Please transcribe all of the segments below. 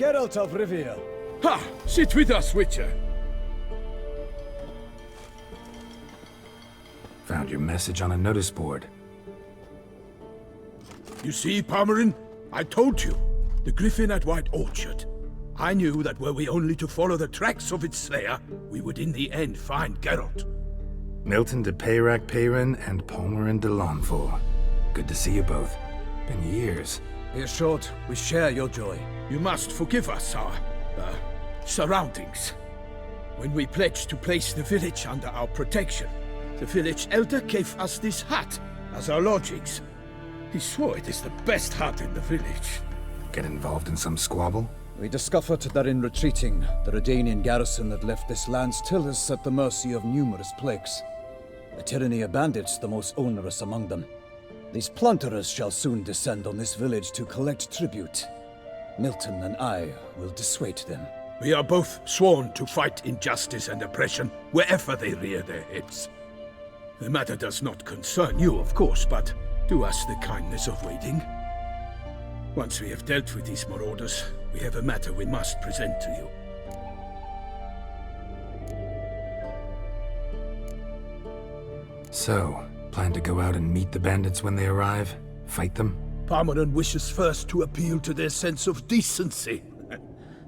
Geralt of Rivia. Ha! Sit with us, Witcher. Found your message on a notice board. You see, Palmerin? I told you. The Griffin at White Orchard. I knew that were we only to follow the tracks of its slayer, we would in the end find Geralt. Milton de Peyrac Peyrin and Palmerin de Lawnful. Good to see you both. Been years. Be assured, we share your joy. You must forgive us our, surroundings. When we pledged to place the village under our protection, the village elder gave us this hut as our lodgings. He swore it is the best hut in the village. Get involved in some squabble? We discovered that in retreating, the Redanian garrison that left this land still is at the mercy of numerous plagues. The tyranny of bandits the most onerous among them. These plunderers shall soon descend on this village to collect tribute. Milton and I will dissuade them. We are both sworn to fight injustice and oppression wherever they rear their heads. The matter does not concern you, of course, but do us the kindness of waiting. Once we have dealt with these marauders, we have a matter we must present to you. So, plan to go out and meet the bandits when they arrive? Fight them? Palmerin wishes first to appeal to their sense of decency.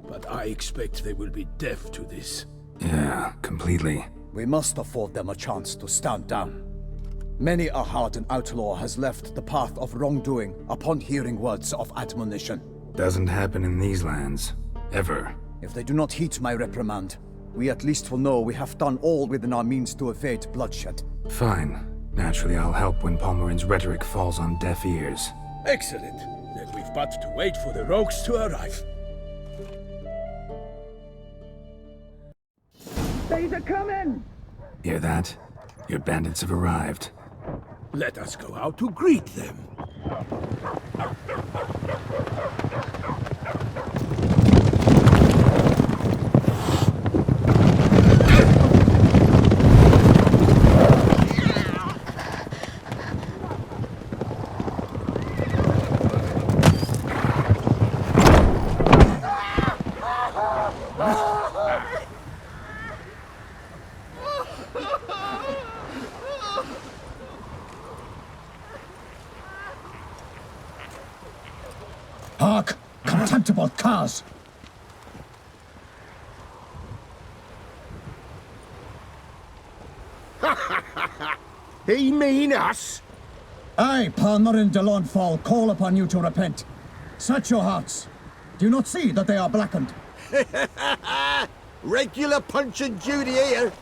But I expect they will be deaf to this. Yeah, completely. We must afford them a chance to stand down. Many a hardened outlaw has left the path of wrongdoing upon hearing words of admonition. Doesn't happen in these lands. Ever. If they do not heed my reprimand, we at least will know we have done all within our means to evade bloodshed. Fine. Naturally, I'll help when Palmerin's rhetoric falls on deaf ears. Excellent. Then we've but to wait for the rogues to arrive. They's a coming! Hear that? Your bandits have arrived. Let us go out to greet them. Hark! Contemptible curs! He mean us? I, Palmerin de Lawnfall, call upon you to repent. Search your hearts. Do you not see that they are blackened? Regular punch and Judy here.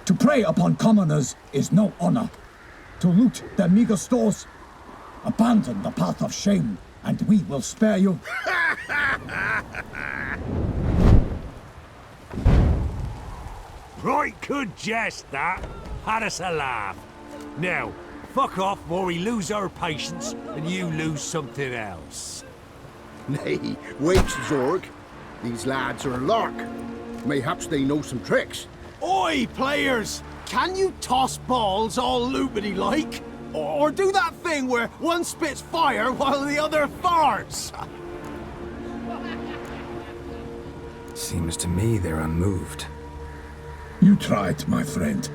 To prey upon commoners is no honor. To loot their meager stores, abandon the path of shame, and we will spare you. Right good jest, that. Had us a laugh. Now, fuck off before we lose our patience and you lose something else. Nay, wait, Zorg. These lads are a lark. Mayhaps they know some tricks. Oi, players! Can you toss balls all loopity-like? Or do that thing where one spits fire while the other farts? Seems to me they're unmoved. You tried, my friend.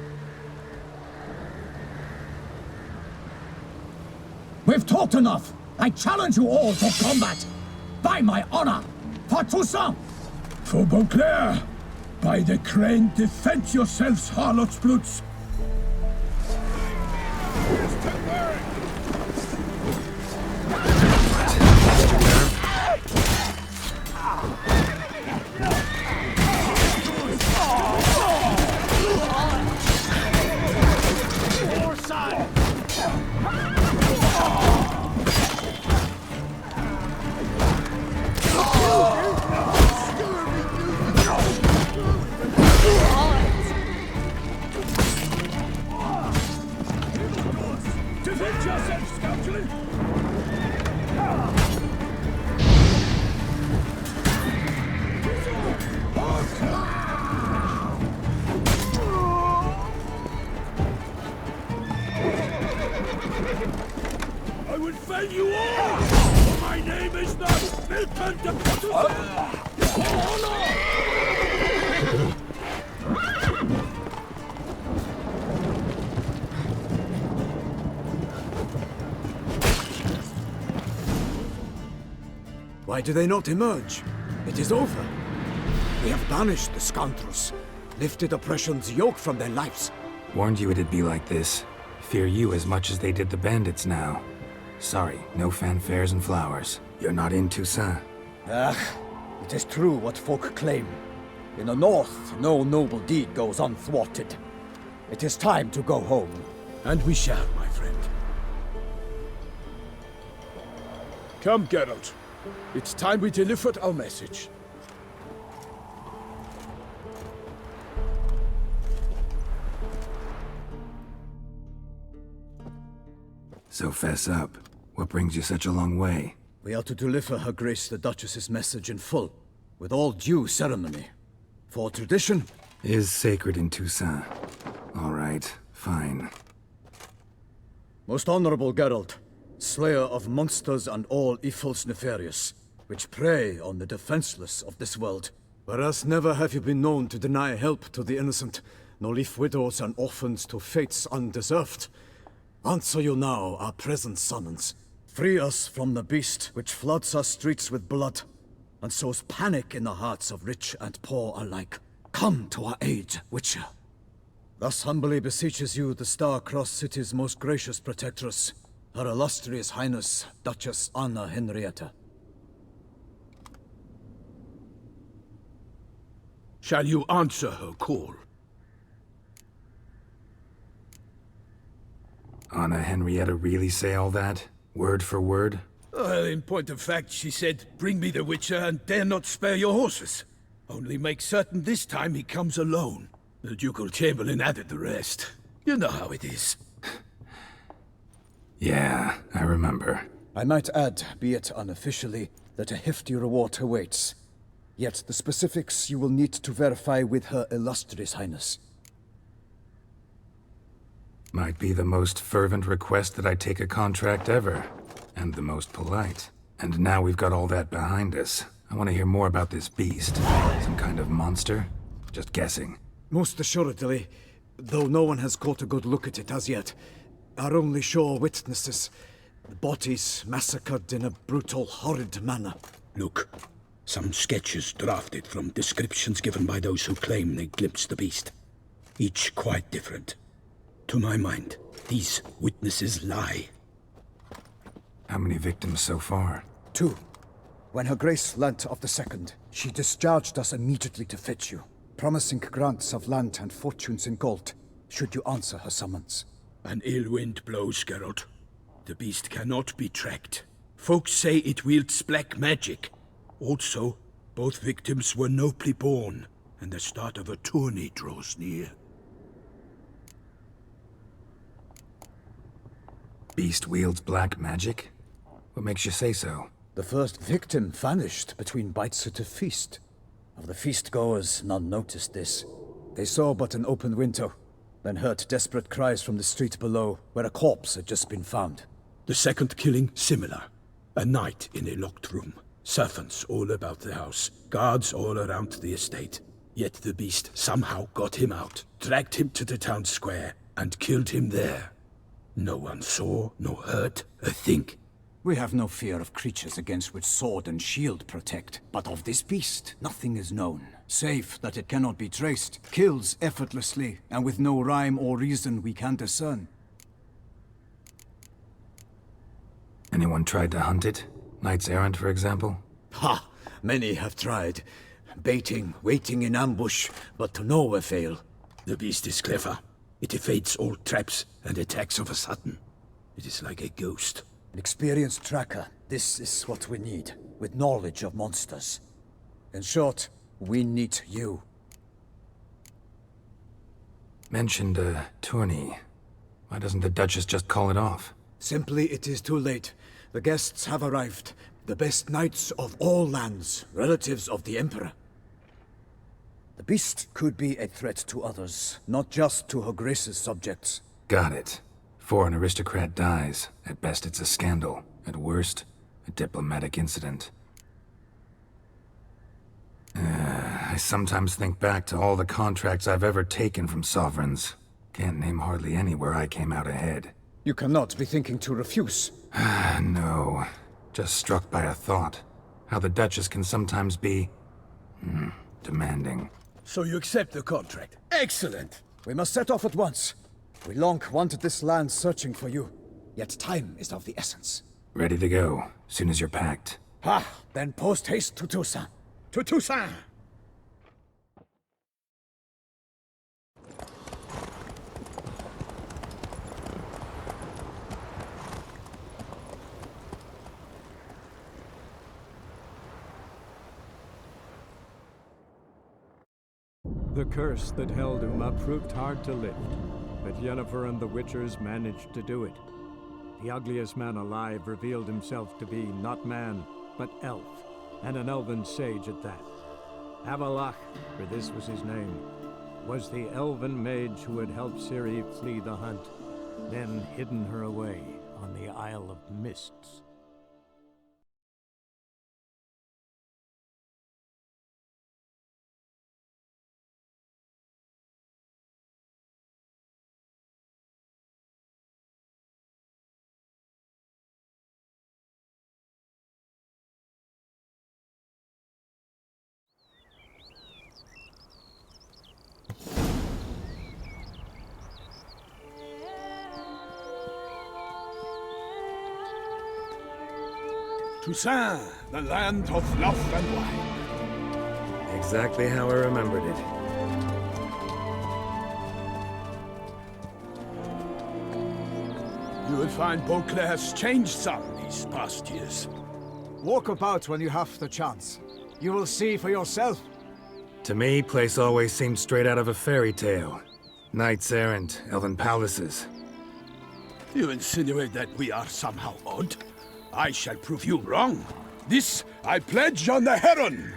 We've talked enough. I challenge you all to combat. By my honor, for Toussaint. For Beauclair. By the crane, defend yourselves, harlots bloods. I would fell you all! My name is not Milton de Why do they not emerge? It is over. We have banished the scoundrels, lifted oppression's yoke from their lives. Warned you it'd be like this. Fear you as much as they did the bandits now. Sorry, no fanfares and flowers. You're not in Toussaint. Ah, it is true what folk claim. In the north, no noble deed goes unthwarted. It is time to go home. And we shall, my friend. Come, Geralt. It's time we delivered our message. So fess up. What brings you such a long way? We are to deliver Her Grace the Duchess's message in full, with all due ceremony. For tradition Is sacred in Toussaint. All right, fine. Most honorable Geralt, slayer of monsters and all evils nefarious, which prey on the defenseless of this world. Whereas never have you been known to deny help to the innocent, nor leave widows and orphans to fates undeserved. Answer you now our present summons. Free us from the beast which floods our streets with blood, and sows panic in the hearts of rich and poor alike. Come to our aid, Witcher. Thus humbly beseeches you the Star-Crossed City's most gracious protectress, Her Illustrious Highness, Duchess Anna Henrietta. Shall you answer her call? Anna Henrietta really say all that? Word for word? Well, in point of fact, she said, bring me the Witcher and dare not spare your horses. Only make certain this time he comes alone. The Ducal Chamberlain added the rest. You know how it is. Yeah, I remember. I might add, be it unofficially, that a hefty reward awaits. Yet the specifics you will need to verify with Her Illustrious Highness. Might be the most fervent request that I take a contract ever. And the most polite. And now we've got all that behind us. I want to hear more about this beast. Some kind of monster? Just guessing. Most assuredly, though no one has caught a good look at it as yet. Our only sure witnesses. Bodies massacred in a brutal, horrid manner. Look, some sketches drafted from descriptions given by those who claim they glimpsed the beast. Each quite different. To my mind, these witnesses lie. How many victims so far? 2. When Her Grace learnt of the second, she discharged us immediately to fetch you, promising grants of land and fortunes in gold, should you answer her summons. An ill wind blows, Geralt. The beast cannot be tracked. Folks say it wields black magic. Also, both victims were nobly born, and the start of a tourney draws near. Beast wields black magic? What makes you say so? The first victim vanished between bites at a feast. Of the feast-goers, none noticed this. They saw but an open window, then heard desperate cries from the street below, where a corpse had just been found. The second killing, similar. A night in a locked room. Servants all about the house. Guards all around the estate. Yet the beast somehow got him out, dragged him to the town square, and killed him there. No one saw, nor heard a thing. We have no fear of creatures against which sword and shield protect, but of this beast, nothing is known, save that it cannot be traced, kills effortlessly, and with no rhyme or reason we can discern. Anyone tried to hunt it? Knights errant, for example? Ha! Many have tried. Baiting, waiting in ambush, but to no avail. The beast is clever. It evades all traps and attacks of a sudden. It is like a ghost. An experienced tracker, this is what we need, with knowledge of monsters. In short, we need you. Mentioned a tourney. Why doesn't the Duchess just call it off? Simply, it is too late. The guests have arrived. The best knights of all lands, relatives of the Emperor. The beast could be a threat to others, not just to Her Grace's subjects. Got it. Before an aristocrat dies, at best it's a scandal. At worst, A diplomatic incident. I sometimes think back to all the contracts I've ever taken from sovereigns. Can't name hardly any where I came out ahead. You cannot be thinking to refuse. No. Just struck by a thought. How the Duchess can sometimes be... demanding. So you accept the contract. Excellent! We must set off at once. We long wanted this land searching for you. Yet time is of the essence. Ready to go, soon as you're packed. Then post haste to Toussaint. To Toussaint! The curse that held Uma proved hard to lift, but Yennefer and the Witchers managed to do it. The ugliest man alive revealed himself to be not man, but elf, and an elven sage at that. Avalach, for this was his name, was the elven mage who had helped Ciri flee the hunt, then hidden her away on the Isle of Mists. Toussaint, the land of love and wine. Exactly how I remembered it. You will find Beauclair has changed some these past years. Walk about when you have the chance. You will see for yourself. To me, place always seemed straight out of a fairy tale. Knights errant, elven palaces. You insinuate that we are somehow odd? I shall prove you wrong. This I pledge on the Heron!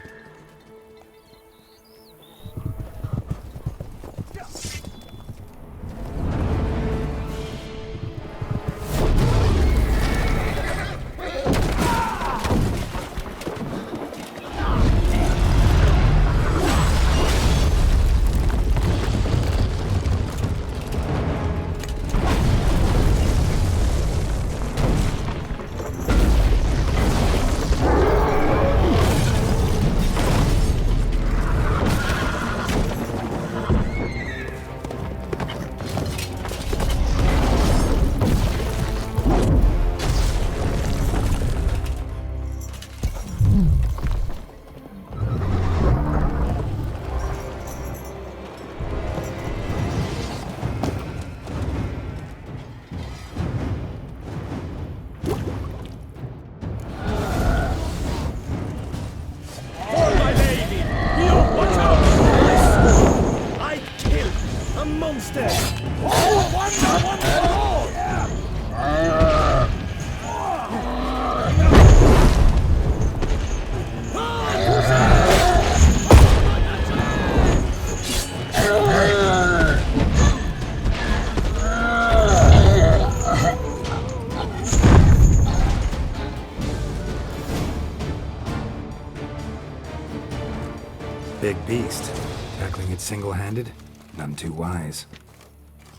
Big beast. Tackling it single-handed? None too wise.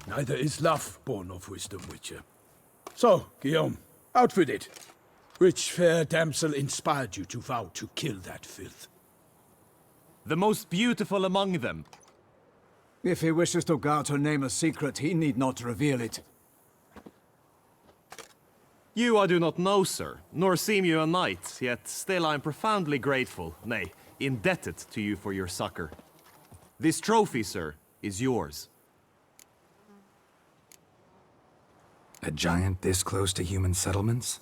Neither is love born of wisdom, Witcher. So, Guillaume, out with it. Which fair damsel inspired you to vow to kill that filth? The most beautiful among them. If he wishes to guard her name a secret, he need not reveal it. You I do not know, sir, nor seem you a knight, yet still I am profoundly grateful, nay, indebted to you for your succor. This trophy, sir, is yours. A giant this close to human settlements?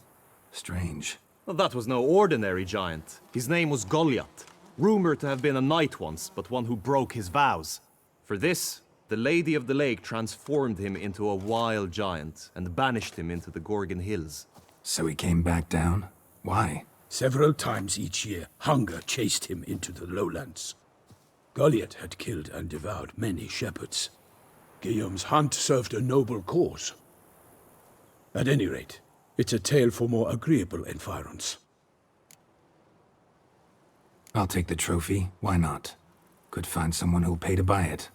Strange. Well, that was no ordinary giant. His name was Goliath, rumored to have been a knight once, but one who broke his vows. For this, the Lady of the Lake transformed him into a wild giant and banished him into the Gorgon Hills. So he came back down? Why? Several times each year, hunger chased him into the lowlands. Goliath had killed and devoured many shepherds. Guillaume's hunt served a noble cause. At any rate, It's a tale for more agreeable environs. I'll take the trophy. Why not? Could find someone who'll pay to buy it.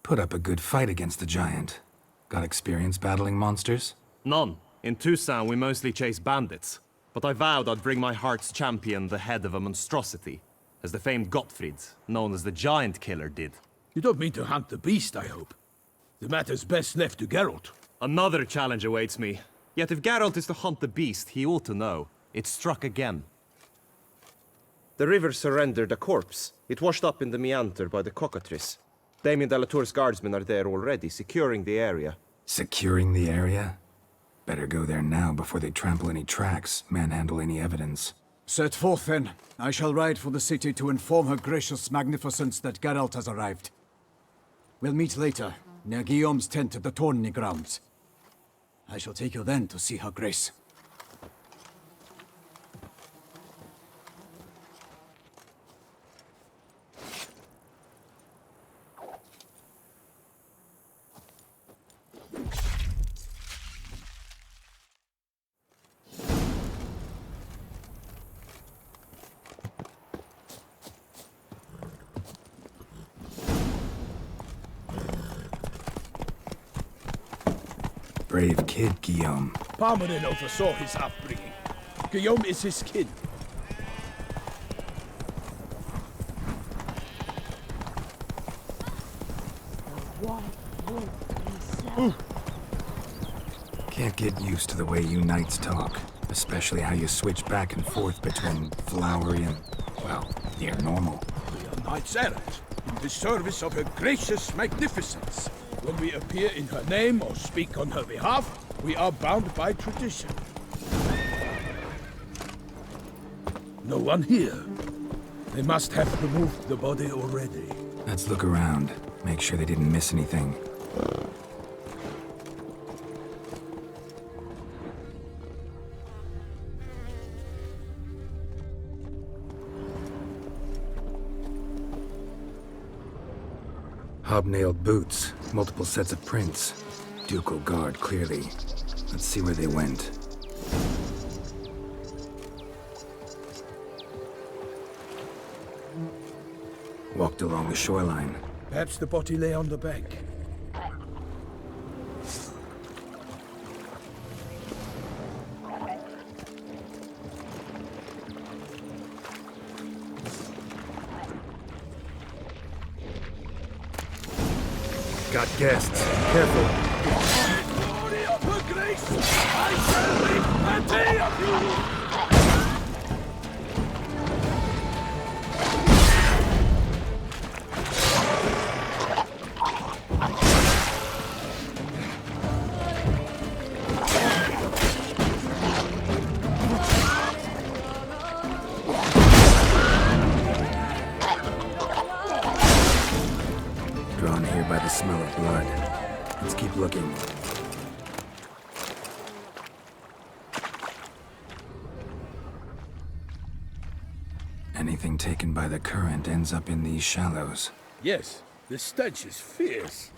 Put up a good fight against the giant. Got experience battling monsters? None. In Toussaint, we mostly chase bandits. But I vowed I'd bring my heart's champion the head of a monstrosity, as the famed Gottfried, known as the Giant Killer, did. You don't mean to hunt the beast, I hope. The matter's best left to Geralt. Another challenge awaits me. Yet if Geralt is to hunt the beast, he ought to know. It struck again. The river surrendered a corpse. It washed up in the meander by the cockatrice. Damien de la Tour's guardsmen are there already, securing the area. Securing the area? Better go there now before they trample any tracks, manhandle any evidence. Set forth, then. I shall ride for the city to inform her gracious magnificence that Geralt has arrived. We'll meet later, near Guillaume's tent at the tourney grounds. I shall take you then to see her grace. Brave kid, Guillaume. Parmanin oversaw his upbringing. Guillaume is his kin. Can't get used to the way you knights talk. Especially how you switch back and forth between flowery and, well, near normal. We are knights errant, in the service of her gracious magnificence. When we appear in her name or speak on her behalf, we are bound by tradition. No one here. They must have removed the body already. Let's look around. Make sure they didn't miss anything. Hobnailed boots, multiple sets of prints. Ducal guard, clearly. Let's see where they went. Walked along the shoreline. Perhaps the body lay on the bank. Got guests. Careful. Glory of her grace! I shall make a day of you! Drawn here by the smell of blood. Let's keep looking. Anything taken by the current ends up in these shallows. Yes, the stench is fierce.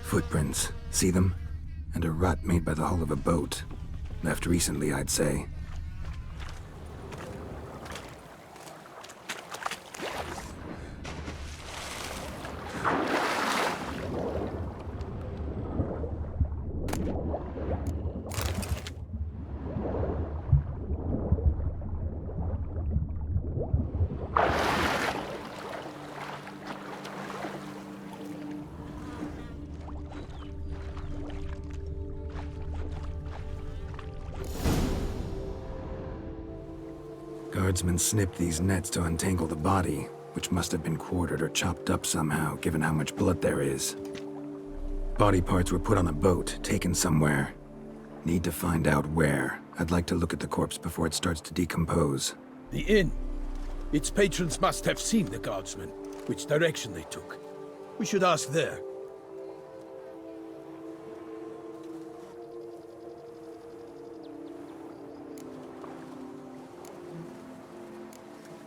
Footprints. See them? And a rut made by the hull of a boat. Left recently, I'd say. Guardsmen snipped these nets to untangle the body, which must have been quartered or chopped up somehow, given how much blood there is. Body parts were put on a boat, taken somewhere. Need to find out where. I'd like to look at the corpse before it starts to decompose. The inn. Its patrons must have seen the guardsmen, which direction they took. We should ask there.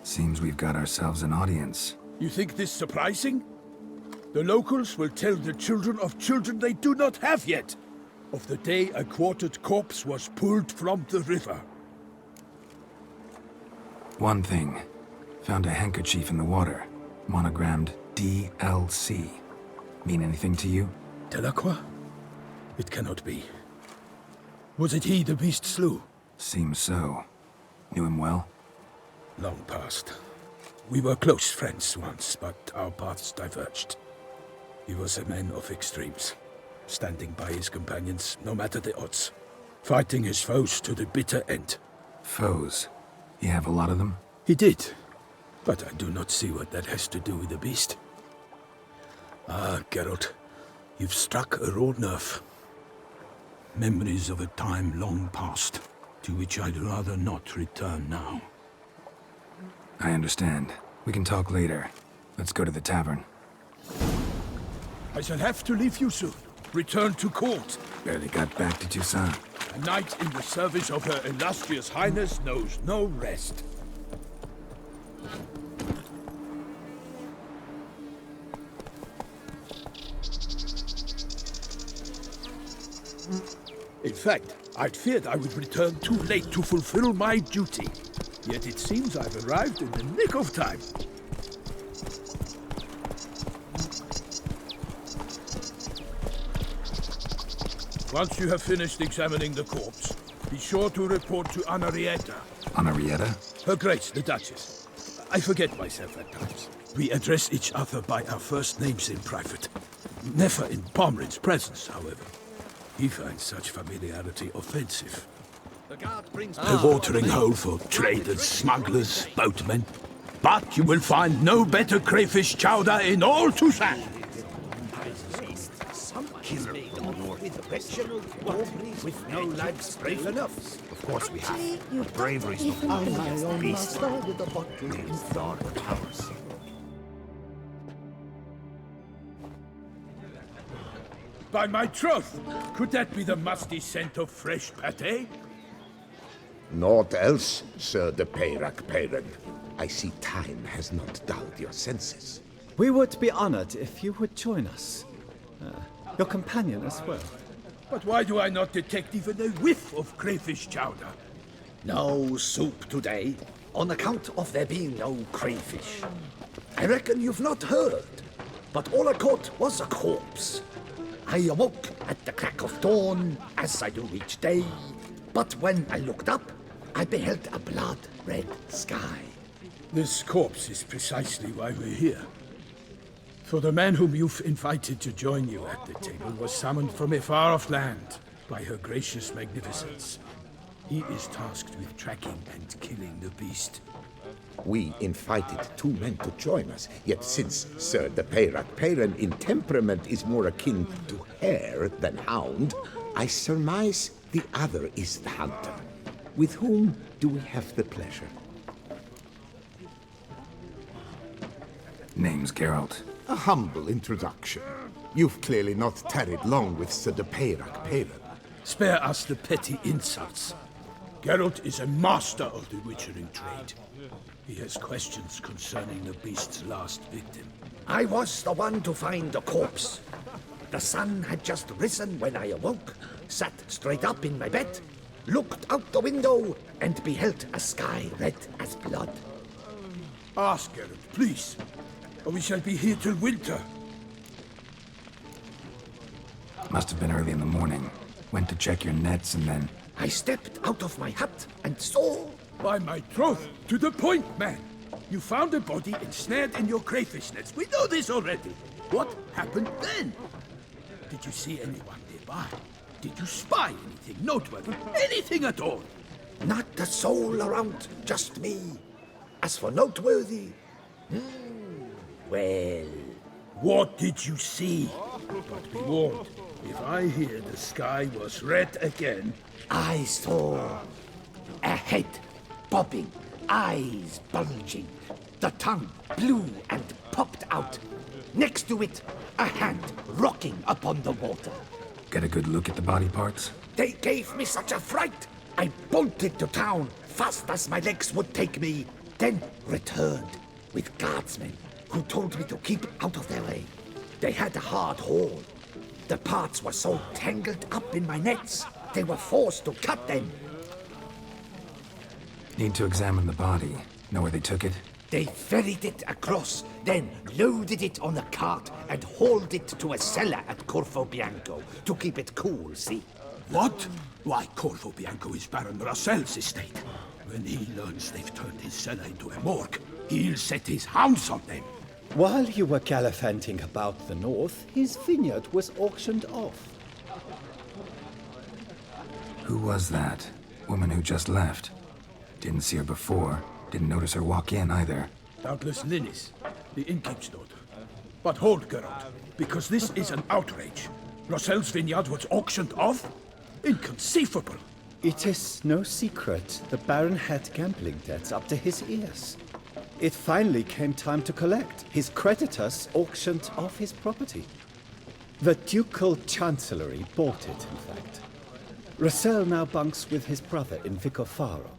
Seems we've got ourselves an audience. You think this surprising? The locals will tell the children of children they do not have yet. of the day a quartered corpse was pulled from the river. One thing. Found a handkerchief in the water. Monogrammed DLC. Mean anything to you? Delacroix? It cannot be. Was it he the beast slew? Seems so. Knew him well? Long past. We were close friends once, but our paths diverged. He was a man of extremes, standing by his companions no matter the odds, fighting his foes to the bitter end. Foes? You have a lot of them? He did, but I do not see what that has to do with the beast. Ah, Geralt, you've struck a raw nerve. Memories of a time long past, to which I'd rather not return now. I understand. We can talk later. Let's go to the tavern. I shall have to leave you soon. Return to court. Barely got back to Toussaint. A knight in the service of Her Illustrious Highness knows no rest. In fact, I'd feared I would return too late to fulfill my duty. Yet it seems I've arrived in the nick of time. Once you have finished examining the corpse, be sure to report to Anarietta. Anarietta? Her Grace, the Duchess. I forget myself at times. We address each other by our first names in private. Never in Pomrin's presence, however. He finds such familiarity offensive. A watering hole for traders, smugglers, boatmen. But you will find no better crayfish chowder in all Toussaint. With no lives brave enough. Of course we have. But bravery's not the beast. These dark powers. By my troth, could that be the musty scent of fresh pâté? Naught else, Sir de Peyrac Peyran. I see time has not dulled your senses. We would be honored if you would join us. Your companion as well. But why do I not detect even a whiff of crayfish chowder? No soup today, on account of there being no crayfish. I reckon you've not heard, but all I caught was a corpse. I awoke at the crack of dawn, as I do each day, but when I looked up, I beheld a blood-red sky. This corpse is precisely why we're here. For the man whom you've invited to join you at the table was summoned from a far-off land by her gracious magnificence. He is tasked with tracking and killing the beast. We invited two men to join us, yet since Sir de Peyrac Peyran in temperament is more akin to hare than hound, I surmise the other is the hunter. With whom do we have the pleasure? Name's Geralt. A humble introduction. You've clearly not tarried long with Sir de Peyrac Peyran. Spare us the petty insults. Geralt is a master of the witchering trade. He has questions concerning the beast's last victim. I was the one to find the corpse. The sun had just risen when I awoke, sat straight up in my bed, looked out the window, and beheld a sky red as blood. Ask Geralt, please, or we shall be here till winter. Must have been early in the morning. Went to check your nets and then... I stepped out of my hut and saw... By my troth, to the point, man! You found a body ensnared in your crayfish nets. We know this already. What happened then? Did you see anyone nearby? Did you spy anything noteworthy? Anything at all? Not a soul around, just me. As for noteworthy... well... What did you see? But be warned, if I hear the sky was red again... I saw a head bobbing, eyes bulging, the tongue blue and popped out. Next to it, a hand rocking upon the water. Get a good look at the body parts? They gave me such a fright, I bolted to town fast as my legs would take me, then returned with guardsmen who told me to keep out of their way. They had a hard haul. The parts were so tangled up in my nets, they were forced to cut them. Need to examine the body. Know where they took it? They ferried it across, then loaded it on a cart and hauled it to a cellar at Corvo Bianco to keep it cool, see? What? Why, Corvo Bianco is Baron Russell's estate. When he learns they've turned his cellar into a morgue, he'll set his hounds on them. While you were gallivanting about the north, his vineyard was auctioned off. Who was that? Woman who just left. Didn't see her before. Didn't notice her walk in either. Doubtless Linnis, the innkeep's daughter. But hold, Geralt, because this is an outrage. Russell's vineyard was auctioned off? Inconceivable! It is no secret the Baron had gambling debts up to his ears. It finally came time to collect. His creditors auctioned off his property. The Ducal Chancellery bought it, in fact. Russell now bunks with his brother in Vicofaro.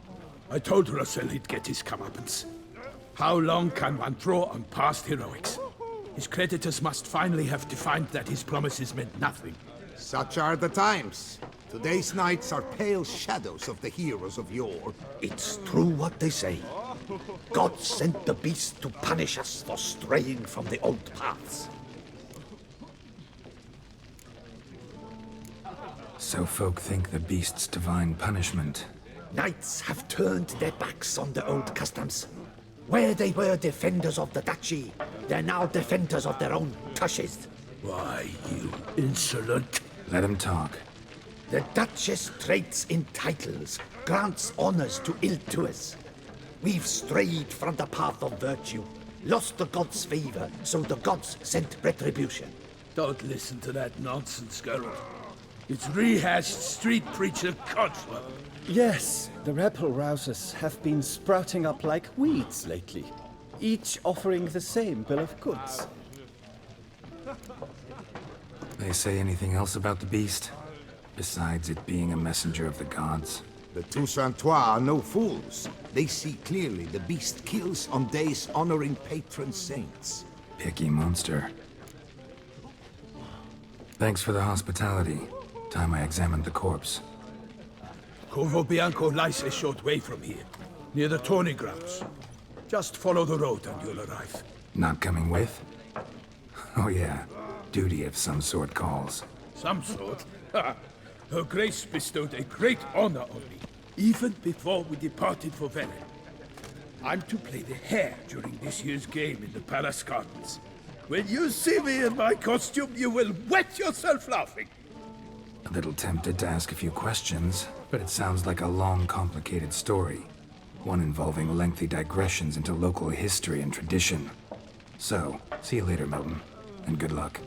I told Russell he'd get his comeuppance. How long can one draw on past heroics? His creditors must finally have defined that his promises meant nothing. Such are the times. Today's knights are pale shadows of the heroes of yore. It's true what they say. God sent the beast to punish us for straying from the old paths. So folk think the beast's divine punishment. Knights have turned their backs on the old customs. Where they were defenders of the duchy, they're now defenders of their own tushes. Why, you insolent... Let him talk. The Duchess trades in titles, grants honors to ill-doers. We've strayed from the path of virtue, lost the gods' favor, so the gods sent retribution. Don't listen to that nonsense, Geralt. It's rehashed street preacher codswell. Yes, the rebel-rousers have been sprouting up like weeds lately, each offering the same bill of goods. They say anything else about the beast? Besides it being a messenger of the gods? The Toussaintois are no fools. They see clearly the beast kills on days honoring patron saints. Picky monster. Thanks for the hospitality. Time I examined the corpse. Corvo Bianco lies a short way from here, near the tourney grounds. Just follow the road and you'll arrive. Not coming with? Oh yeah, duty of some sort calls. Some sort? Ha! Her Grace bestowed a great honor on me, even before we departed for Velen. I'm to play the hare during this year's game in the palace gardens. When you see me in my costume, you will wet yourself laughing. A little tempted to ask a few questions, but it sounds like a long, complicated story. One involving lengthy digressions into local history and tradition. So, see you later, Milton, and good luck.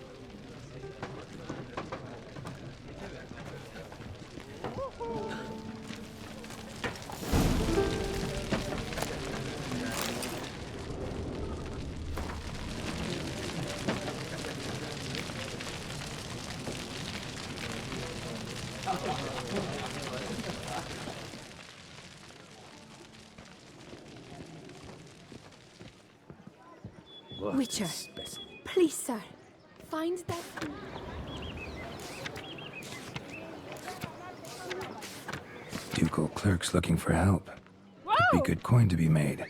Witcher, please, sir, find that... Ducal clerk's looking for help. Could be good coin to be made.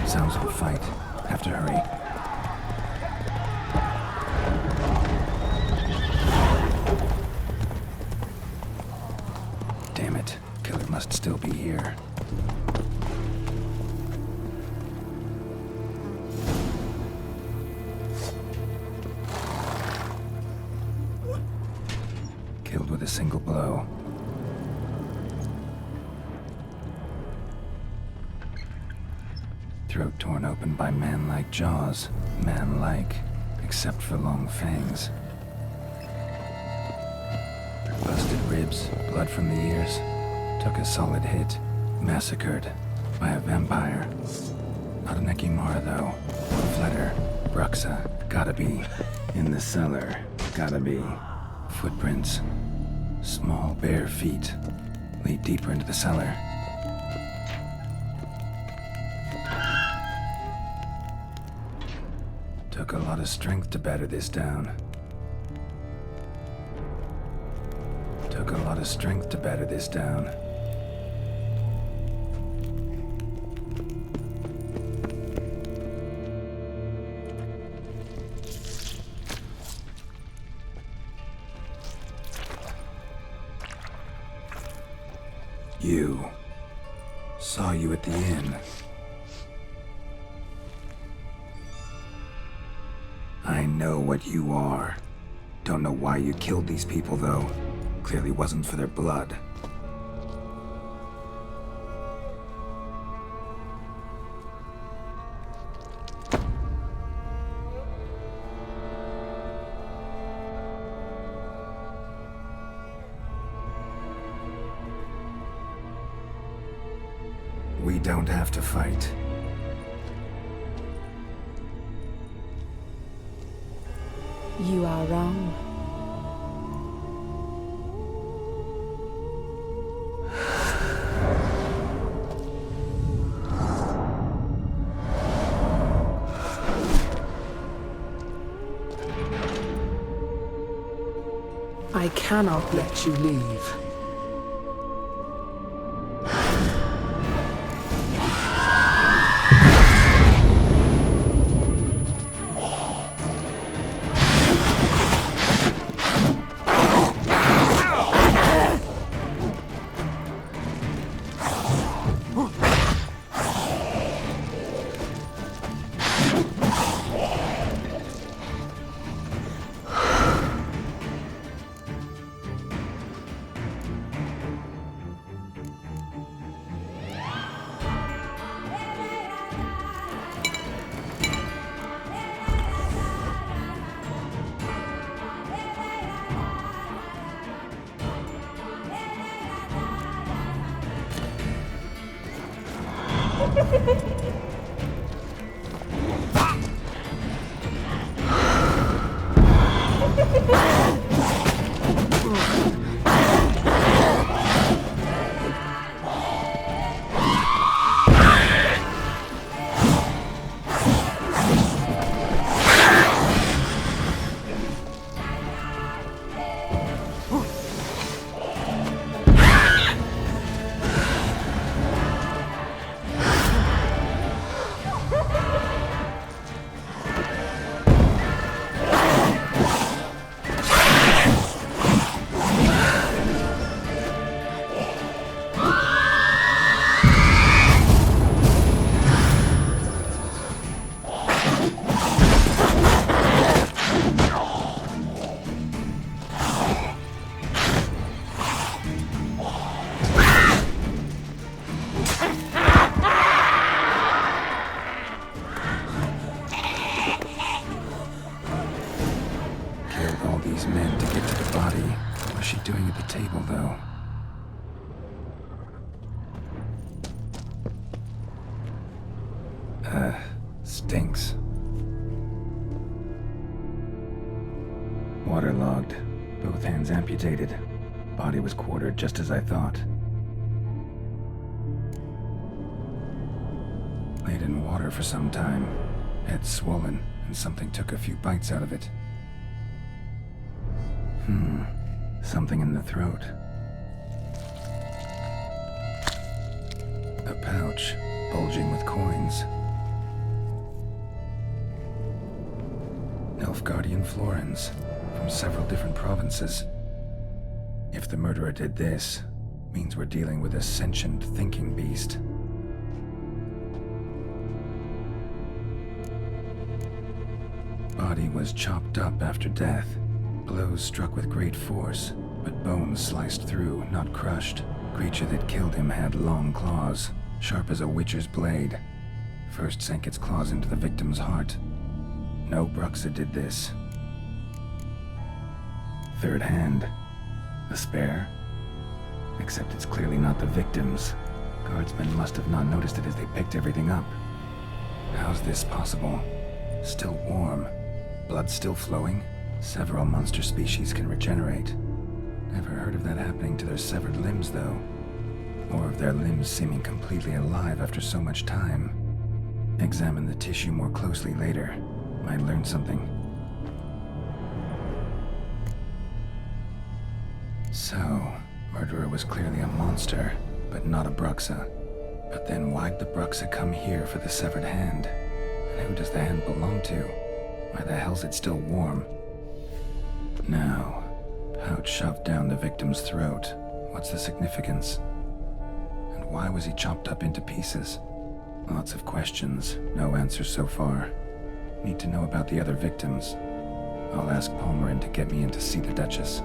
Sounds of a fight. Have to hurry. Damn it. Killer must still be here. Killed with a single blow. throat torn open by man-like jaws. Man-like, except for long fangs. Busted ribs, blood from the ears. Took a solid hit. Massacred by a vampire. Not an Ekimara, though. Fletter, Bruxa, gotta be. In the cellar, gotta be. Footprints. Small, bare feet. Lead deeper into the cellar. Took a lot of strength to batter this down. Took a lot of strength to batter this down. You. Saw you at the inn. I know what you are. Don't know why you killed these people, though. Clearly wasn't for their blood. We don't have to fight. You are wrong. I cannot let you leave. Stinks. Waterlogged. Both hands amputated. Body was quartered just as I thought. Laid in water for some time. Head swollen, and something took a few bites out of it. Something in the throat. A pouch, bulging with coins. Nilfgaardian florins, from several different provinces. If the murderer did this, means we're dealing with a sentient thinking beast. Body was chopped up after death. Blows struck with great force, but bones sliced through, not crushed. Creature that killed him had long claws, sharp as a witcher's blade. First sank its claws into the victim's heart. No Bruxa did this. Third hand. A spare? Except it's clearly not the victim's. Guardsmen must have not noticed it as they picked everything up. How's this possible? Still warm. Blood still flowing? Several monster species can regenerate. Never heard of that happening to their severed limbs, though. Or of their limbs seeming completely alive after so much time. Examine the tissue more closely later. Might learn something. So, murderer was clearly a monster, but not a Bruxa. But then why'd the Bruxa come here for the severed hand? And who does the hand belong to? Why the hell's it still warm? Now, pouch shoved down the victim's throat. What's the significance? And why was he chopped up into pieces? Lots of questions, no answers so far. Need to know about the other victims. I'll ask Palmerin to get me in to see the Duchess.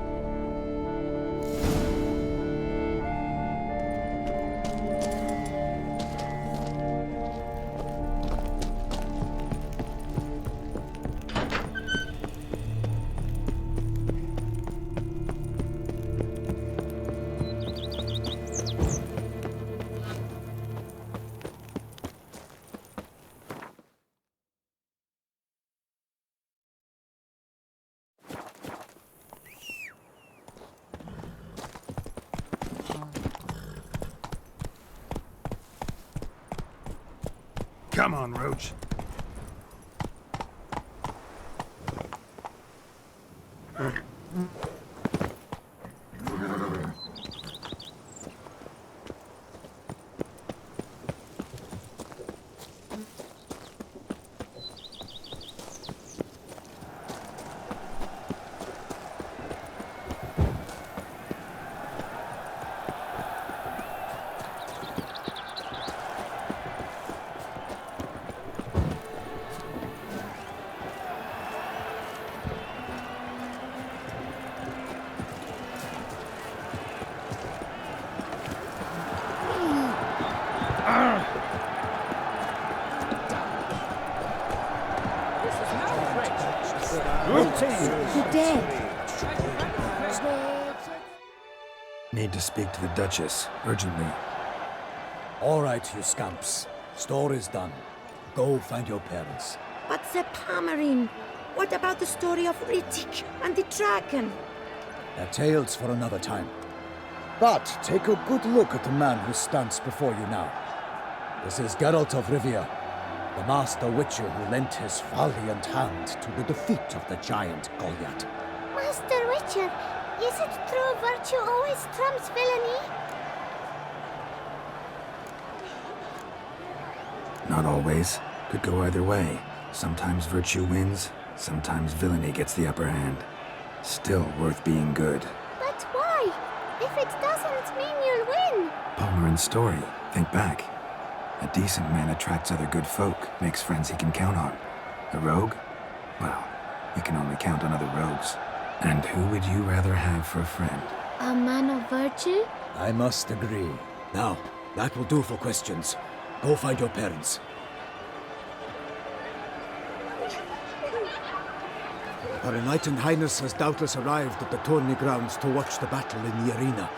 Come on, Roach. The dead. Need to speak to the Duchess, urgently. All right, you scamps. Store is done. Go find your parents. But Sir Palmerin, what about the story of Riddick and the dragon? They're tales for another time. But take a good look at the man who stands before you now. This is Geralt of Rivia, the master witcher who lent his valiant hand to the defeat of the giant Goliath. Master Witcher, is it true virtue always trumps villainy? Not always. Could go either way. Sometimes virtue wins, sometimes villainy gets the upper hand. Still worth being good. But why? If it doesn't mean you'll win. Palmerin's story. Think back. A decent man attracts other good folk, makes friends he can count on. A rogue? Well, you can only count on other rogues. And who would you rather have for a friend? A man of virtue? I must agree. Now, that will do for questions. Go find your parents. Her Enlightened Highness has doubtless arrived at the tourney grounds to watch the battle in the arena.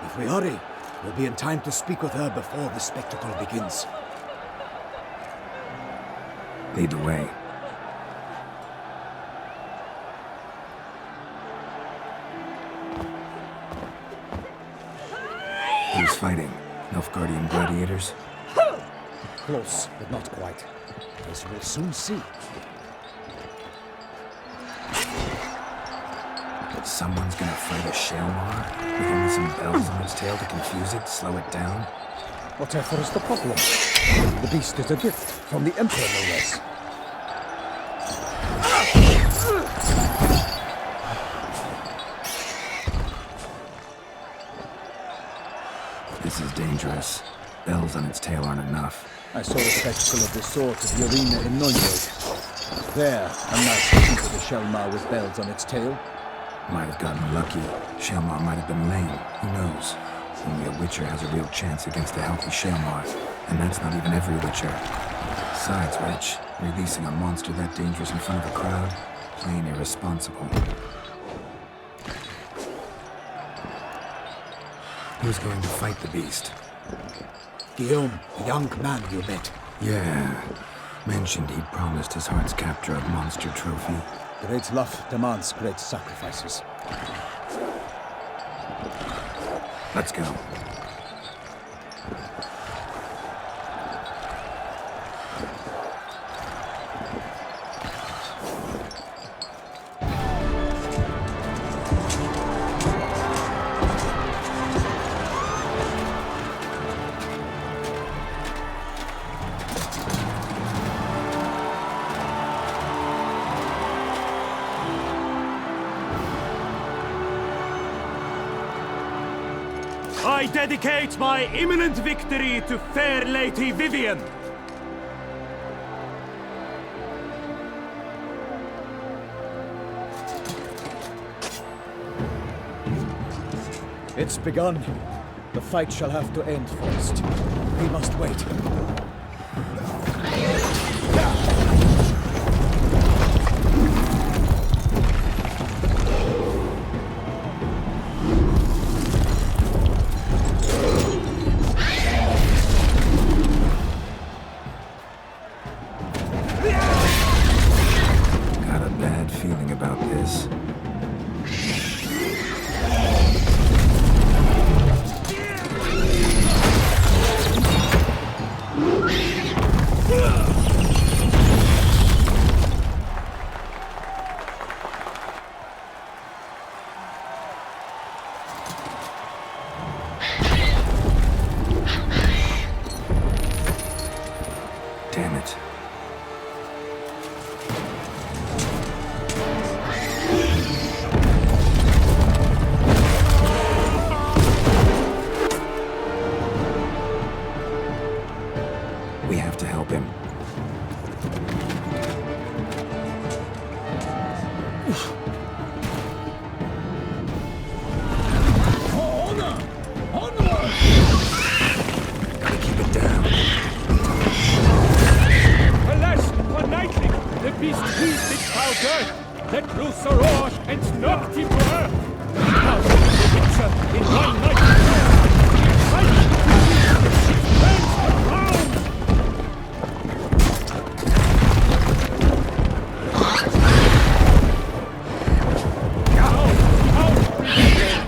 If we hurry, we'll be in time to speak with her before the spectacle begins. Lead the way. Who's fighting? Nilfgaardian gladiators? Close, but not quite. As we'll soon see. Someone's gonna fight a Shelmar? With only some bells on its tail to confuse it, slow it down? Whatever is the problem? The beast is a gift from the Emperor, no less. This is dangerous. Bells on its tail aren't enough. I saw a spectacle of this sort at the arena in Nunberg. There, a knight looking for the Shelmar with bells on its tail. Might have gotten lucky. Shelmar might have been lame. Who knows? Only a Witcher has a real chance against a healthy Shelmar. And that's not even every Witcher. Besides which, releasing a monster that dangerous in front of a crowd, plain irresponsible. Who's going to fight the beast? Guillaume, the young man you met. Yeah. Mentioned he'd promised his heart's capture of monster trophy. Great love demands great sacrifices. Let's go. I dedicate my imminent victory to fair Lady Vivian. It's begun. The fight shall have to end first. We must wait. Got a bad feeling about this. Damn it. We have to help him. Honor! Onward! Gotta keep it down. Alas, for nightly, the beast heaved its foul girth, let loose a roar, and knocked him to earth. Now, the Witcher, in one night, he excited the beast, it burns the ground. Out, brigade!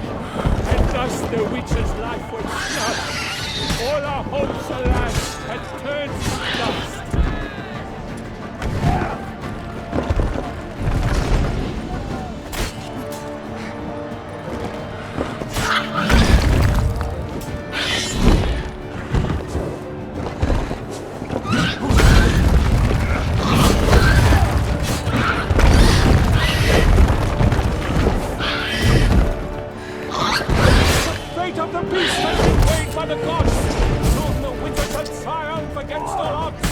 And thus the Witcher's life was snuffed. All our hopes, alas, had turned to dust. The fate of the beast has been weighed by the gods. Soon the Witcher shall triumph against all odds.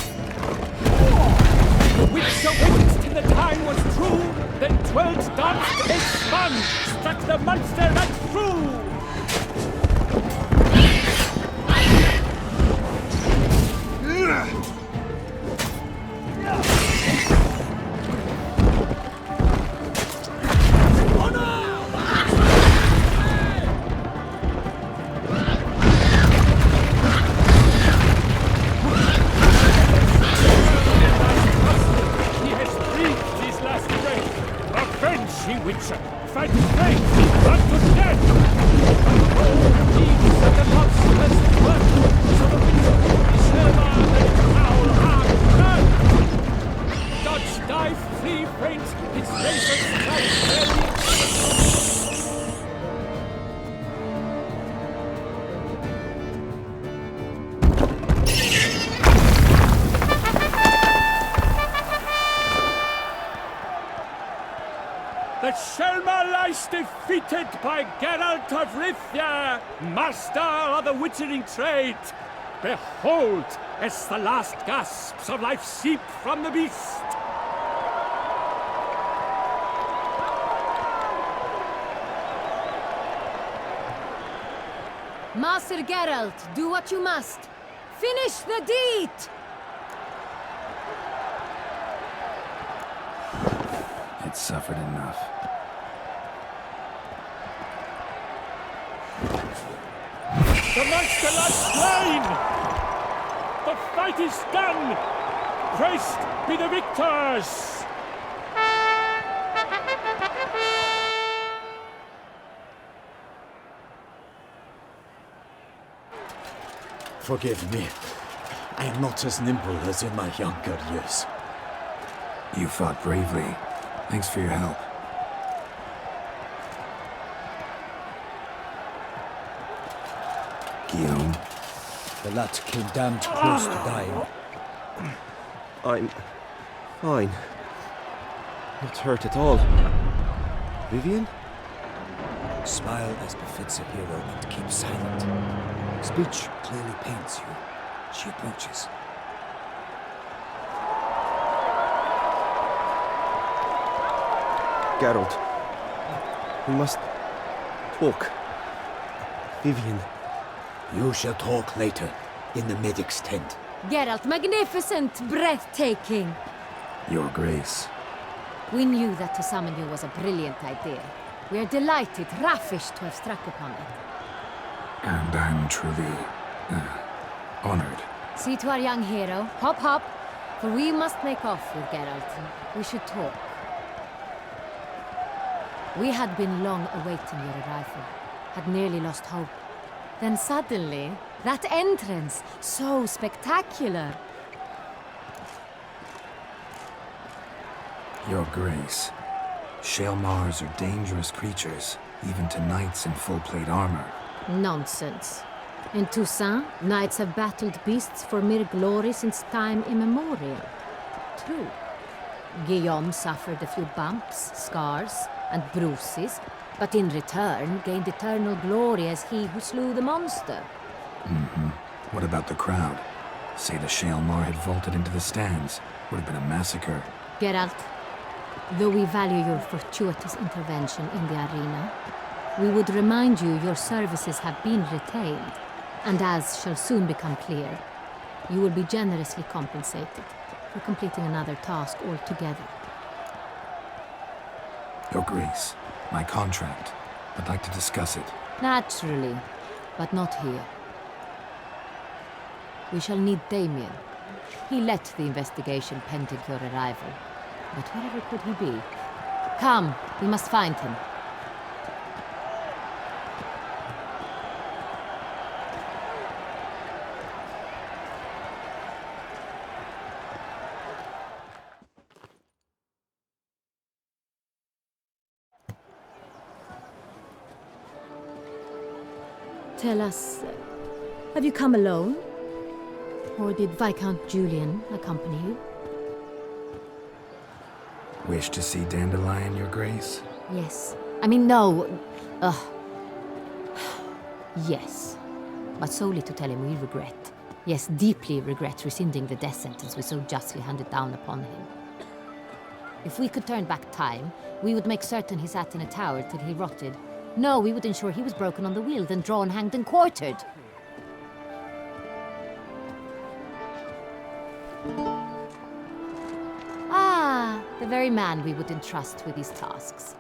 The Witcher witnessed in the time was true. Then 12 danced, 8 spun, struck the monster and through. He has breathed his last breath. Avenge, ye Witcher! Fight straight! Run to death! Oh, deeds of the monstrous work! So the Witcher is never and foul hard turn! Dodge, dive, flee, faint! Its razor strikes heavy! The Shelma lies defeated by Geralt of Rivia, master of the witchering trade. Behold, as the last gasps of life seep from the beast. Master Geralt, do what you must. Finish the deed! Geralt suffered enough. The monster lies slain! The fight is done! Praised be the victors! Forgive me. I am not as nimble as in my younger years. You fought bravely. Thanks for your help. Guillaume? The lad came damned close to dying. I'm fine. Not hurt at all. Vivian? Smile as befits a hero and keep silent. Speech clearly pains you. She approaches. Geralt. We must talk. Vivian. You shall talk later, in the medic's tent. Geralt, magnificent, breathtaking. Your Grace. We knew that to summon you was a brilliant idea. We are delighted, ravished to have struck upon it. And I'm truly honored. See to our young hero. Hop, hop. For we must make off with Geralt. We should talk. We had been long awaiting your arrival. Had nearly lost hope. Then suddenly, that entrance, so spectacular. Your Grace. Shaelmars are dangerous creatures, even to knights in full plate armor. Nonsense. In Toussaint, knights have battled beasts for mere glory since time immemorial. True. Guillaume suffered a few bumps, scars, and bruises, but in return gained eternal glory as he who slew the monster. Mm-hmm. What about the crowd? Say the Shaelmar had vaulted into the stands. Would have been a massacre. Geralt, though we value your fortuitous intervention in the arena, we would remind you your services have been retained, and as shall soon become clear, you will be generously compensated for completing another task altogether. Your Grace, my contract. I'd like to discuss it. Naturally, but not here. We shall need Damien. He led the investigation pending your arrival. But wherever could he be? Come, we must find him. Tell us, have you come alone? Or did Viscount Julian accompany you? Wish to see Dandelion, Your Grace? Yes. I mean, no. Yes. But solely to tell him we regret. Yes, deeply regret rescinding the death sentence we so justly handed down upon him. If we could turn back time, we would make certain he sat in a tower till he rotted. No, we would ensure he was broken on the wheel, then drawn, hanged, and quartered. Ah, the very man we would entrust with these tasks.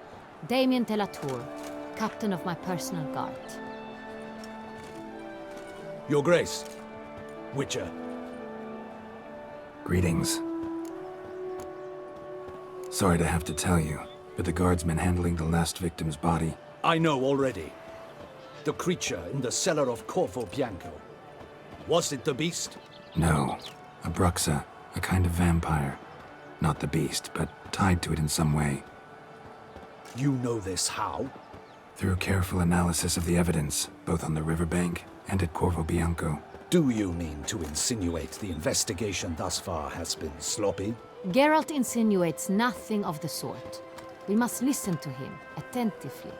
Damien de la Tour, captain of my personal guard. Your Grace. Witcher. Greetings. Sorry to have to tell you, but the guardsman handling the last victim's body... I know already. The creature in the cellar of Corvo Bianco. Was it the beast? No. A Bruxa, a kind of vampire. Not the beast, but tied to it in some way. You know this how? Through careful analysis of the evidence, both on the riverbank and at Corvo Bianco. Do you mean to insinuate the investigation thus far has been sloppy? Geralt insinuates nothing of the sort. We must listen to him attentively.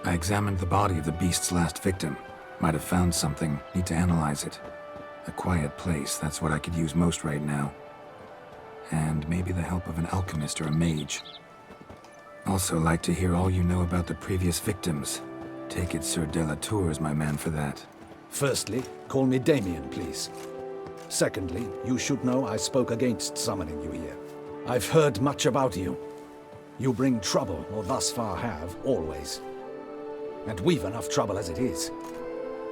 I examined the body of the beast's last victim. Might have found something. Need to analyze it. A quiet place, that's what I could use most right now. And maybe the help of an alchemist or a mage. Also like to hear all you know about the previous victims. Take it Sir de la Tour is my man for that. Firstly, call me Damien, please. Secondly, you should know I spoke against summoning you here. I've heard much about you. You bring trouble, or thus far have, always. And we've enough trouble as it is.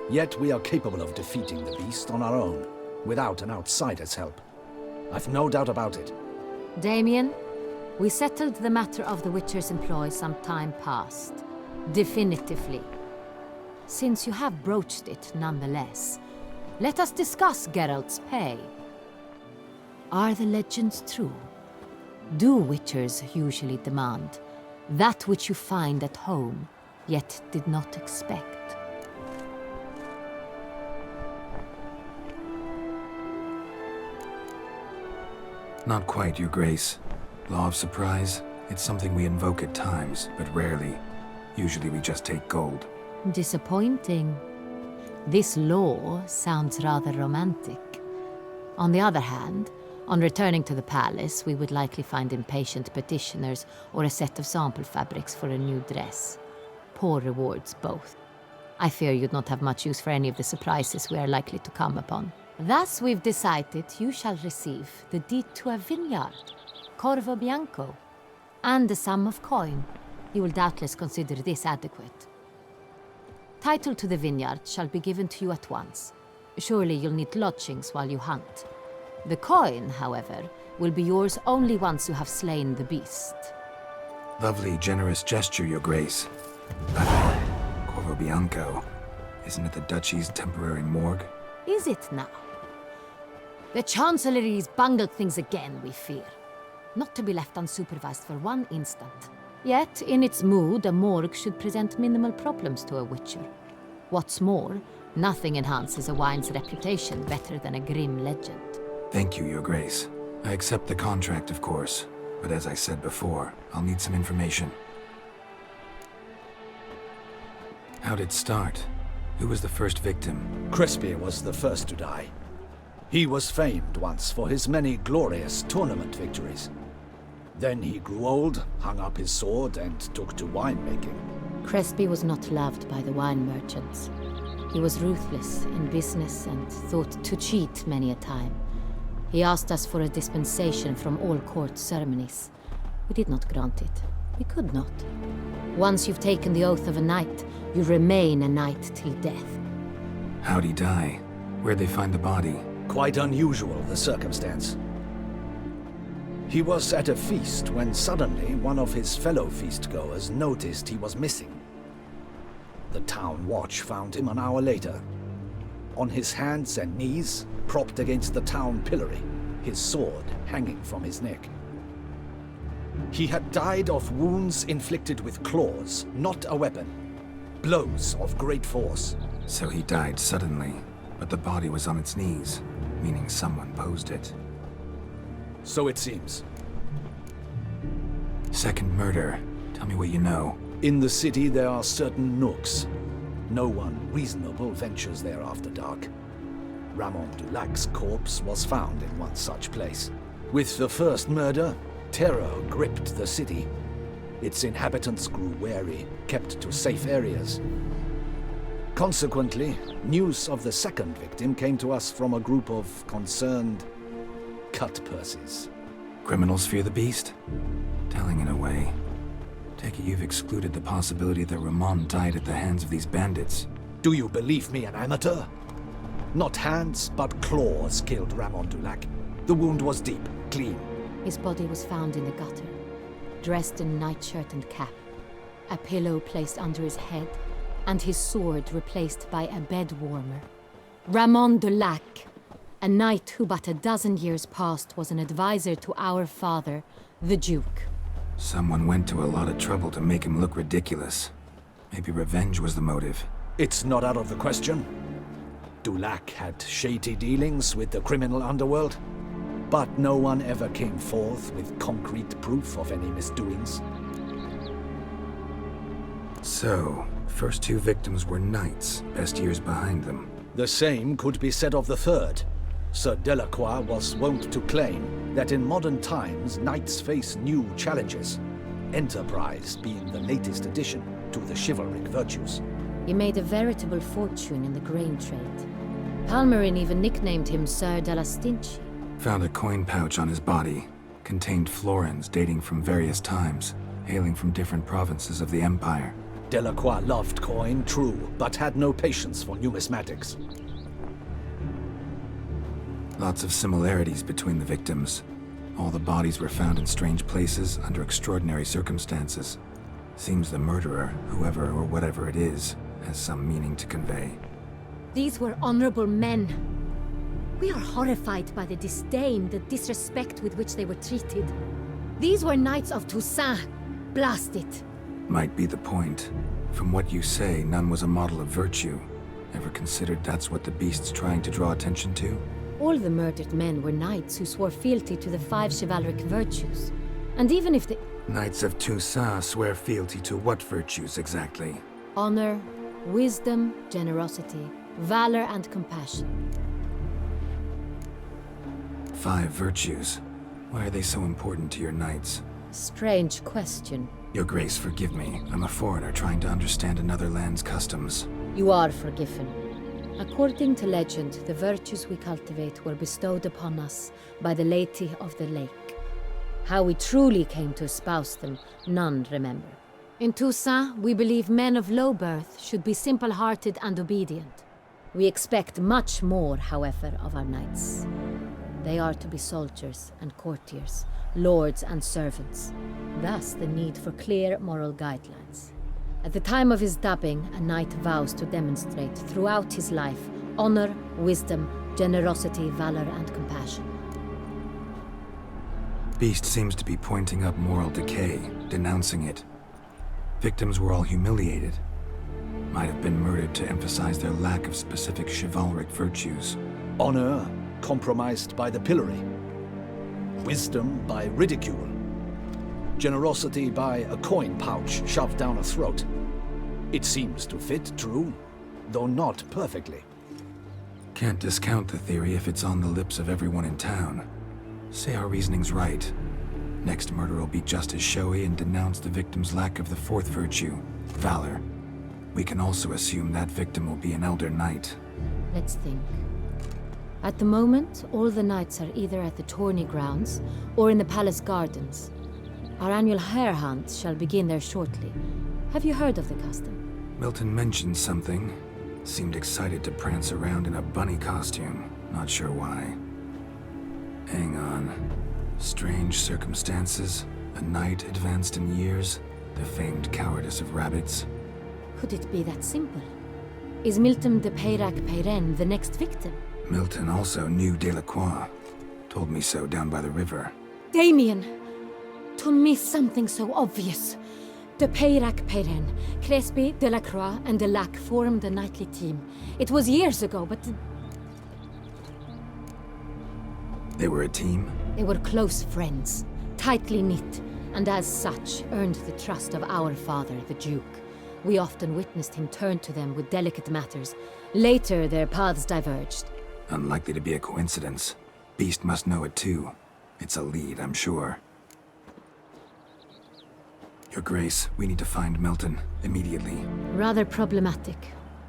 Yet we are capable of defeating the beast on our own, without an outsider's help. I've no doubt about it. Damien, we settled the matter of the Witcher's employ some time past. Definitively. Since you have broached it nonetheless, let us discuss Geralt's pay. Are the legends true? Do Witchers usually demand that which you find at home, yet did not expect? Not quite, Your Grace. Law of surprise, it's something we invoke at times, but rarely. Usually we just take gold. Disappointing. This law sounds rather romantic. On the other hand, on returning to the palace, we would likely find impatient petitioners or a set of sample fabrics for a new dress. Poor rewards, both. I fear you'd not have much use for any of the surprises we are likely to come upon. Thus, we've decided you shall receive the deed to a vineyard, Corvo Bianco, and a sum of coin. You will doubtless consider this adequate. Title to the vineyard shall be given to you at once. Surely you'll need lodgings while you hunt. The coin, however, will be yours only once you have slain the beast. Lovely, generous gesture, Your Grace. Corvo Bianco. Isn't it the Duchy's temporary morgue? Is it now? The Chancellery's bungled things again, we fear. Not to be left unsupervised for one instant. Yet, in its mood, a morgue should present minimal problems to a Witcher. What's more, nothing enhances a wine's reputation better than a grim legend. Thank you, Your Grace. I accept the contract, of course. But as I said before, I'll need some information. How'd it start? Who was the first victim? Crispy was the first to die. He was famed once for his many glorious tournament victories. Then he grew old, hung up his sword, and took to winemaking. Crespi was not loved by the wine merchants. He was ruthless in business and thought to cheat many a time. He asked us for a dispensation from all court ceremonies. We did not grant it. We could not. Once you've taken the oath of a knight, you remain a knight till death. How'd he die? Where'd they find the body? Quite unusual, the circumstance. He was at a feast when suddenly one of his fellow feastgoers noticed he was missing. The town watch found him an hour later. On his hands and knees, propped against the town pillory, his sword hanging from his neck. He had died of wounds inflicted with claws, not a weapon. Blows of great force. So he died suddenly, but the body was on its knees, meaning someone posed it. So it seems. Second murder. Tell me what you know. In the city there are certain nooks. No one reasonable ventures there after dark. Ramon Dulac's corpse was found in one such place. With the first murder, terror gripped the city. Its inhabitants grew wary, kept to safe areas. Consequently, news of the second victim came to us from a group of concerned cut-purses. Criminals fear the beast? Telling in a way. Take it you've excluded the possibility that Ramon died at the hands of these bandits. Do you believe me an amateur? Not hands, but claws killed Ramon Dulac. The wound was deep, clean. His body was found in the gutter, dressed in nightshirt and cap, a pillow placed under his head, and his sword replaced by a bed warmer. Ramon Dulac, a knight who but a dozen years past was an advisor to our father, the Duke. Someone went to a lot of trouble to make him look ridiculous. Maybe revenge was the motive. It's not out of the question. Dulac had shady dealings with the criminal underworld, but no one ever came forth with concrete proof of any misdoings. So, first two victims were knights, best years behind them. The same could be said of the third. Sir Delacroix was wont to claim that in modern times knights face new challenges, enterprise being the latest addition to the chivalric virtues. He made a veritable fortune in the grain trade. Palmerin even nicknamed him Sir Della Stinci. Found a coin pouch on his body. Contained florins dating from various times, hailing from different provinces of the Empire. Delacroix loved coin, true, but had no patience for numismatics. Lots of similarities between the victims. All the bodies were found in strange places under extraordinary circumstances. Seems the murderer, whoever or whatever it is, has some meaning to convey. These were honorable men. We are horrified by the disdain, the disrespect with which they were treated. These were knights of Toussaint. Blast it. Might be the point. From what you say, none was a model of virtue. Ever considered that's what the beast's trying to draw attention to? All the murdered men were knights who swore fealty to the 5 chivalric virtues. And even if the... Knights of Toussaint swear fealty to what virtues exactly? Honor, wisdom, generosity, valor, and compassion. 5 virtues. Why are they so important to your knights? Strange question. Your Grace, forgive me. I'm a foreigner trying to understand another land's customs. You are forgiven. According to legend, the virtues we cultivate were bestowed upon us by the Lady of the Lake. How we truly came to espouse them, none remember. In Toussaint, we believe men of low birth should be simple-hearted and obedient. We expect much more, however, of our knights. They are to be soldiers and courtiers, lords and servants. Thus, the need for clear moral guidelines. At the time of his dubbing, a knight vows to demonstrate throughout his life honor, wisdom, generosity, valor, and compassion. Beast seems to be pointing up moral decay, denouncing it. Victims were all humiliated. Might have been murdered to emphasize their lack of specific chivalric virtues. Honor compromised by the pillory. Wisdom by ridicule. Generosity by a coin pouch shoved down a throat. It seems to fit, true, though not perfectly. Can't discount the theory if it's on the lips of everyone in town. Say our reasoning's right. Next murder will be just as showy and denounce the victim's lack of the 4th virtue, valor. We can also assume that victim will be an elder knight. Let's think. At the moment, all the knights are either at the tourney grounds or in the palace gardens. Our annual hare hunt shall begin there shortly. Have you heard of the custom? Milton mentioned something. Seemed excited to prance around in a bunny costume. Not sure why. Hang on. Strange circumstances. A knight advanced in years. The famed cowardice of rabbits. Could it be that simple? Is Milton de Peyrac-Peyren the next victim? Milton also knew Delacroix. Told me so down by the river. Damien! To miss something so obvious. De Peyrac-Peyren, Crespi, Delacroix, and Delac formed a knightly team. It was years ago, but... They were a team? They were close friends, tightly knit, and as such earned the trust of our father, the Duke. We often witnessed him turn to them with delicate matters. Later, their paths diverged. Unlikely to be a coincidence. Beast must know it too. It's a lead, I'm sure. Your Grace, we need to find Milton, immediately. Rather problematic.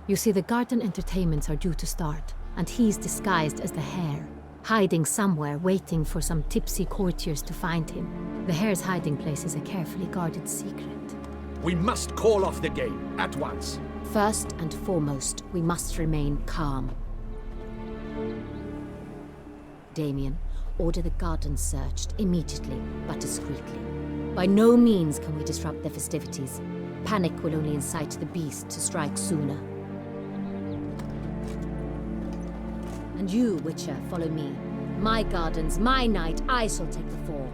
You see, the garden entertainments are due to start, and he's disguised as the hare, hiding somewhere, waiting for some tipsy courtiers to find him. The hare's hiding place is a carefully guarded secret. We must call off the game, at once. First and foremost, we must remain calm. Damien, order the garden searched immediately, but discreetly. By no means can we disrupt the festivities. Panic will only incite the beast to strike sooner. And you, Witcher, follow me. My gardens, my night, I shall take the fall.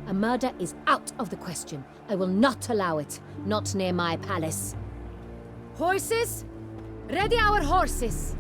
A murder is out of the question. I will not allow it. Not near my palace. Horses? Ready our horses!